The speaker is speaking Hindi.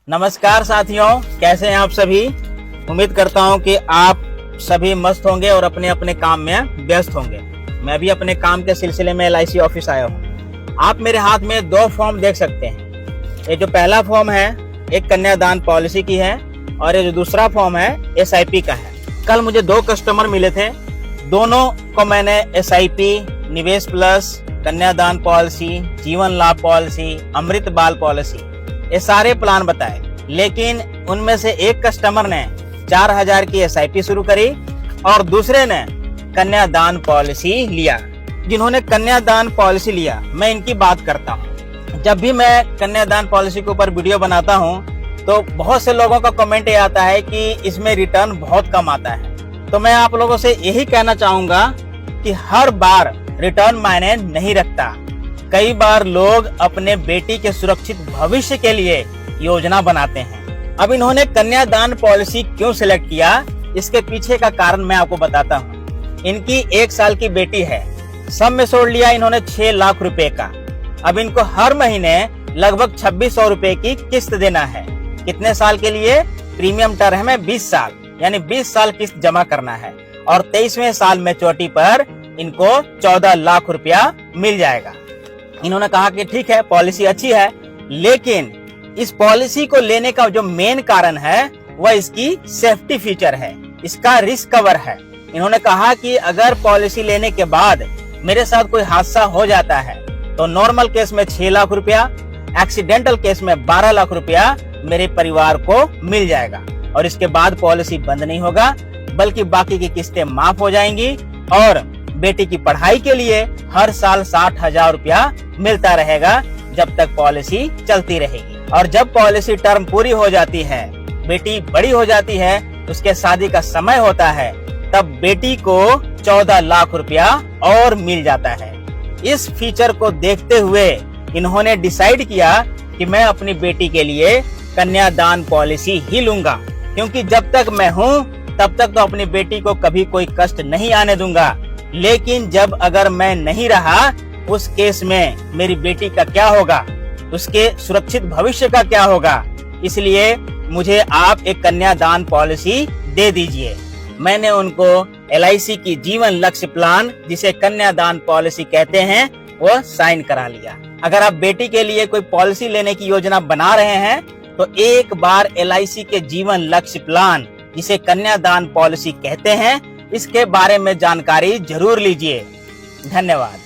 नमस्कार साथियों, कैसे हैं आप सभी। उम्मीद करता हूं कि आप सभी मस्त होंगे और अपने अपने काम में व्यस्त होंगे। मैं भी अपने काम के सिलसिले में LIC ऑफिस आया हूं। आप मेरे हाथ में 2 फॉर्म देख सकते हैं। ये जो पहला फॉर्म है एक कन्यादान पॉलिसी की है और ये जो दूसरा फॉर्म है SIP का है। कल मुझे 2 कस्टमर मिले थे, दोनों को मैंने SIP, निवेश प्लस, कन्यादान पॉलिसी, जीवन लाभ पॉलिसी, अमृत बाल पॉलिसी, ये सारे प्लान बताए। लेकिन उनमें से एक कस्टमर ने 4000 की SIP शुरू करी और दूसरे ने कन्यादान पॉलिसी लिया। जिन्होंने कन्यादान पॉलिसी लिया, मैं इनकी बात करता हूँ। जब भी मैं कन्यादान पॉलिसी के ऊपर वीडियो बनाता हूँ तो बहुत से लोगों का कमेंट ये आता है कि इसमें रिटर्न बहुत कम आता है। तो मैं आप लोगों से यही कहना चाहूंगा कि हर बार रिटर्न मायने नहीं रखता। कई बार लोग अपने बेटी के सुरक्षित भविष्य के लिए योजना बनाते हैं। अब इन्होंने कन्यादान पॉलिसी क्यों सिलेक्ट किया, इसके पीछे का कारण मैं आपको बताता हूँ। इनकी 1 साल की बेटी है। सब में जोड़ लिया इन्होंने 6 लाख रुपए का। अब इनको हर महीने लगभग 2600 रुपए की किस्त देना है। कितने साल के लिए? प्रीमियम टर्म है 20 साल, यानी 20 साल किस्त जमा करना है और 23वें साल मैच्योरिटी पर इनको 14 लाख रुपया मिल जाएगा। इन्होंने कहा कि ठीक है, पॉलिसी अच्छी है, लेकिन इस पॉलिसी को लेने का जो मेन कारण है वह इसकी सेफ्टी फीचर है, इसका रिस्क कवर है। इन्होंने कहा कि अगर पॉलिसी लेने के बाद मेरे साथ कोई हादसा हो जाता है तो नॉर्मल केस में 6 लाख रुपया, एक्सीडेंटल केस में 12 लाख रुपया मेरे परिवार को मिल जाएगा और इसके बाद पॉलिसी बंद नहीं होगा, बल्कि बाकी की किस्तें माफ हो जाएंगी और बेटी की पढ़ाई के लिए हर साल 60,000 रुपया मिलता रहेगा जब तक पॉलिसी चलती रहेगी। और जब पॉलिसी टर्म पूरी हो जाती है, बेटी बड़ी हो जाती है, उसके शादी का समय होता है, तब बेटी को 14 लाख रुपया और मिल जाता है। इस फीचर को देखते हुए इन्होंने डिसाइड किया कि मैं अपनी बेटी के लिए कन्यादान पॉलिसी ही लूंगा, क्योंकि जब तक मैं हूँ तब तक तो अपनी बेटी को कभी कोई कष्ट नहीं आने दूंगा। लेकिन जब अगर मैं नहीं रहा, उस केस में मेरी बेटी का क्या होगा, उसके सुरक्षित भविष्य का क्या होगा। इसलिए मुझे आप एक कन्यादान पॉलिसी दे दीजिए। मैंने उनको LIC की जीवन लक्ष्य प्लान, जिसे कन्यादान पॉलिसी कहते हैं, वो साइन करा लिया। अगर आप बेटी के लिए कोई पॉलिसी लेने की योजना बना रहे हैं तो एक बार LIC के जीवन लक्ष्य प्लान, जिसे कन्यादान पॉलिसी कहते हैं, इसके बारे में जानकारी जरूर लीजिए। धन्यवाद।